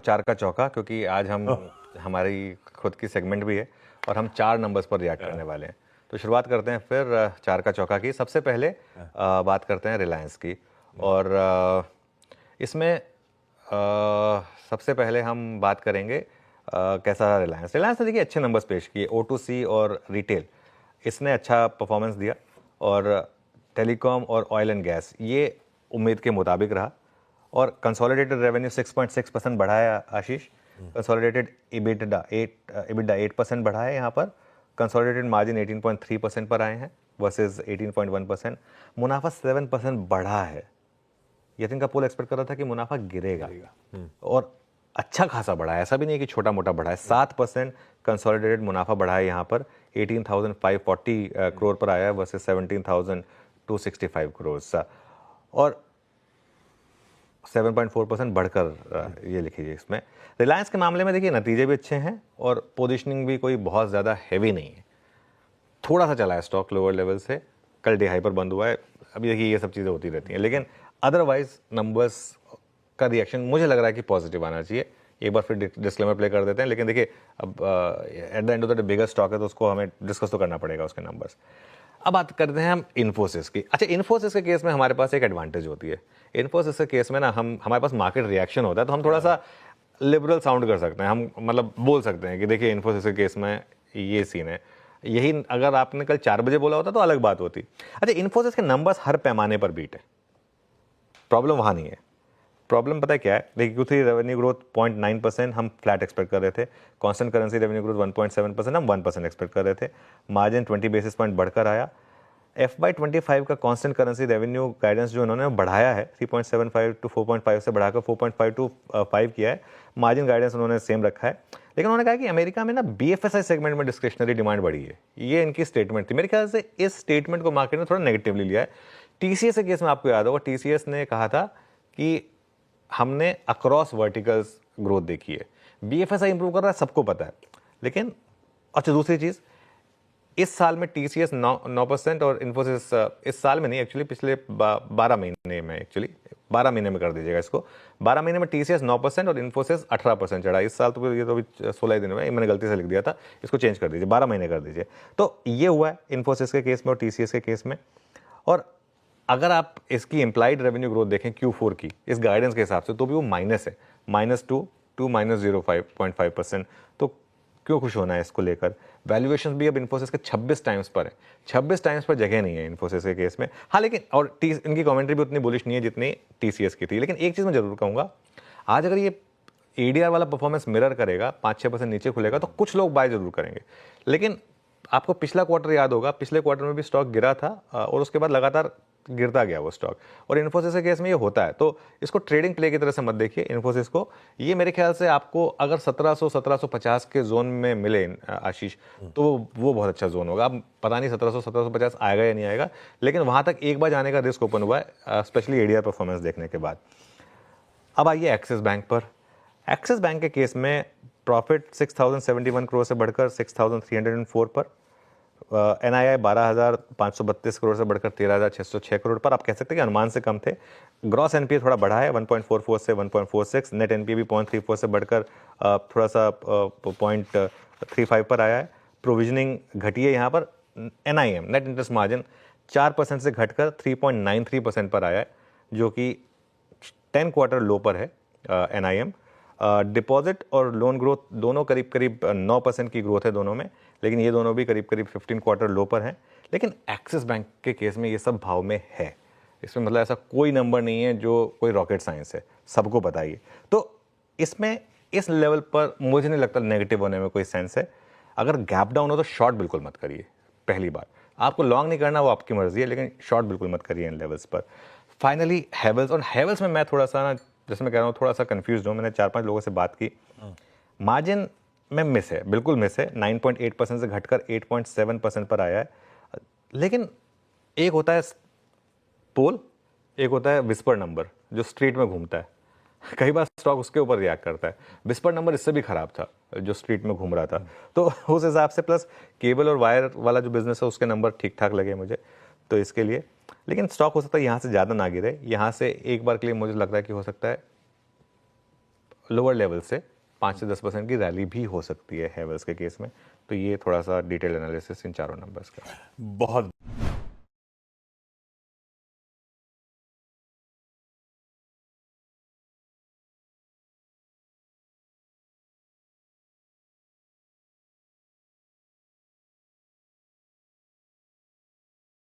चार का चौका, क्योंकि आज हम हमारी खुद की सेगमेंट भी है और हम 4 नंबर्स पर रिएक्ट करने वाले हैं। तो शुरुआत करते हैं फिर चार का चौका की। सबसे पहले बात करते हैं रिलायंस की। और इसमें सबसे पहले हम बात करेंगे कैसा रहा रिलायंस। रिलायंस ने देखिए अच्छे नंबर्स पेश किए, O2C और रिटेल इसने अच्छा परफॉर्मेंस दिया, और टेलीकॉम और ऑयल एंड गैस ये उम्मीद के मुताबिक रहा। और कंसोलिडेटेड रेवेन्यू 6.6% बढ़ा है आशीष। कंसोलिडेटेड EBITDA 8% बढ़ा है यहाँ पर। कंसोलिडेटेड मार्जिन 18.3% पर आए हैं वर्सेस 18.1%। मुनाफा 7% बढ़ा है। यतिन का पोल एक्सपेक्ट कर रहा था कि मुनाफा गिरेगा, और अच्छा खासा बढ़ा है, ऐसा भी नहीं है कि छोटा मोटा बढ़ा है। 7% कंसोलिडेटेड मुनाफा बढ़ा है यहाँ पर, 18,540 करोड़ पर आया है वर्सेस 17,265 करोड़ सा, और 7.4% बढ़कर ये लिखिए इसमें। रिलायंस के मामले में देखिए नतीजे भी अच्छे हैं और पोजीशनिंग भी कोई बहुत ज़्यादा हैवी नहीं है। थोड़ा सा चला है स्टॉक लोअर लेवल से, कल डे हाई पर बंद हुआ है। अभी देखिए ये सब चीज़ें होती रहती हैं, लेकिन अदरवाइज नंबर्स का रिएक्शन मुझे लग रहा है कि पॉजिटिव आना चाहिए। एक बार फिर डिस्क्लेमर प्ले कर देते हैं, लेकिन देखिए अब at the end of the day bigger stock है तो उसको हमें डिस्कस तो करना पड़ेगा उसके नंबर्स। अब बात करते हैं हम इन्फोसिस की। अच्छा, इन्फोसिस के केस में हमारे पास एक एडवांटेज होती है। इन्फोसिस के केस में ना हमारे पास मार्केट रिएक्शन होता है, तो हम थोड़ा सा लिबरल साउंड कर सकते हैं। हम मतलब बोल सकते हैं कि देखिए इन्फोसिस के केस में ये सीन है। यही अगर आपने कल 4 बजे बोला होता तो अलग बात होती। अच्छा, इन्फोसिस के नंबर्स हर पैमाने पर बीट है, प्रॉब्लम वहाँ नहीं है। प्रॉब्लम पता है क्या है? देखिए Q3 रेवेन्यू ग्रोथ 0.9% हम फ्लैट एक्सपेक्ट कर रहे थे। कांस्टेंट करेंसी रेवेन्यू ग्रोथ 1.7% हम 1% एक्सपेक्ट कर रहे थे। मार्जिन 20 बेसिस पॉइंट बढ़कर आया। FY25 का कांस्टेंट करेंसी रेवेन्यू गाइडेंस जो उन्होंने बढ़ाया है 3.75 टू 4.5 से बढ़ाकर 4.5 टू 5 किया है। मार्जिन गाइडेंस उन्होंने सेम रखा है, लेकिन उन्होंने कहा कि अमेरिका में ना BFSI सेगमेंट में डिस्क्रिशनरी डिमांड बढ़ी है। ये इनकी स्टेटमेंट थी। मेरे ख्याल से इस स्टेटमेंट को मार्केट ने थोड़ा नेगेटिवली लिया है। TCS के केस में आपको याद होगा, TCS ने कहा था कि हमने अक्रॉस वर्टिकल्स ग्रोथ देखी है। BFSI इंप्रूव कर रहा है, सबको पता है, लेकिन अच्छा दूसरी चीज़, इस साल में TCS 9% और इन्फोसिस इस साल में नहीं, एक्चुअली पिछले 12 महीने में, एक्चुअली 12 महीने में कर दीजिएगा इसको। 12 महीने में TCS 9% और इन्फोसिस 18% चढ़ा। इस साल तो ये तो अभी 16 दिन हुए, मैंने गलती से लिख दिया था, इसको चेंज कर दीजिए, 12 महीने कर दीजिए। तो ये हुआ है इन्फोसिस के केस में और TCS के केस में। और अगर आप इसकी इम्प्लाइड रेवेन्यू ग्रोथ देखें Q4 की इस गाइडेंस के हिसाब से, तो भी वो माइनस है, -2 टू -0.5%। तो क्यों खुश होना है इसको लेकर? वैल्यूएशन भी अब इन्फोसिस के 26 टाइम्स पर है। 26 टाइम्स पर जगह नहीं है इन्फोसिस के केस में। हाँ, लेकिन और इनकी कमेंट्री भी उतनी बुलिश नहीं है जितनी TCS की थी। लेकिन एक चीज़ मैं जरूर कहूँगा, आज अगर ये ADR वाला परफॉर्मेंस मिरर करेगा, 5-6% नीचे खुलेगा, तो कुछ लोग बाय जरूर करेंगे। लेकिन आपको पिछला क्वार्टर याद होगा, पिछले क्वार्टर में भी स्टॉक गिरा था और उसके बाद लगातार गिरता गया वो स्टॉक, और इन्फोसिस के केस में ये होता है। तो इसको ट्रेडिंग प्ले की तरह से मत देखिए इन्फोसिस को। ये मेरे ख्याल से आपको अगर 1700-1750 के जोन में मिले आशीष, तो वो बहुत अच्छा जोन होगा। अब पता नहीं 1700-1750 आएगा या नहीं आएगा, लेकिन वहां तक एक बार जाने का रिस्क ओपन हुआ है, स्पेशली ADR परफॉर्मेंस देखने के बाद। अब आइए एक्सिस बैंक पर। एक्सिस बैंक के केस में प्रॉफिट 6071 करोड़ से बढ़कर 6304 पर, NII 12,532 करोड़ से बढ़कर 13,606 करोड़ पर। आप कह सकते हैं कि अनुमान से कम थे। ग्रॉस NPA थोड़ा बढ़ा है, 1.44 से 1.46। नेट NPA भी 0.34 से बढ़कर थोड़ा सा 0.35 पर आया है। प्रोविजनिंग घटी है यहाँ पर। NIM नेट इंटरेस्ट मार्जिन 4% से घटकर 3.93% पर आया है, जो कि 10 क्वार्टर लो पर है NIM। डिपॉजिट और लोन ग्रोथ दोनों करीब करीब 9% की ग्रोथ है दोनों में, लेकिन ये दोनों भी करीब करीब 15 क्वार्टर लो पर हैं। लेकिन एक्सिस बैंक के केस में ये सब भाव में है। इसमें मतलब ऐसा कोई नंबर नहीं है जो कोई रॉकेट साइंस है, सबको पता ही है। तो इसमें इस लेवल पर मुझे नहीं लगता नेगेटिव होने में कोई सेंस है। अगर गैप डाउन हो तो शॉर्ट बिल्कुल मत करिए। पहली बार आपको लॉन्ग नहीं करना, वो आपकी मर्जी है, लेकिन शॉर्ट बिल्कुल मत करिए इन लेवल्स पर। फाइनली हैवेल्स, और हैवेल्स में मैं थोड़ा सा ना, जैसे मैं कह रहा हूँ, थोड़ा सा कंफ्यूज हूँ। मैंने 4-5 लोगों से बात की, मार्जिन में मिस है, बिल्कुल मिस है। 9.8% से घटकर 8.7% पर आया है। लेकिन एक होता है पोल, एक होता है विस्पर नंबर जो स्ट्रीट में घूमता है। कई बार स्टॉक उसके ऊपर रिएक्ट करता है। विस्पर नंबर इससे भी खराब था जो स्ट्रीट में घूम रहा था। तो उस हिसाब से, प्लस केबल और वायर वाला जो बिजनेस है उसके नंबर ठीक ठाक लगे मुझे, तो इसके लिए। लेकिन स्टॉक हो सकता है यहाँ से ज़्यादा ना गिरे। यहाँ से एक बार के लिए मुझे लगता है कि हो सकता है लोअर लेवल से 5 से 10% की रैली भी हो सकती है हैवेल्स के केस में। तो ये थोड़ा सा डिटेल एनालिसिस इन चारों नंबर्स का। बहुत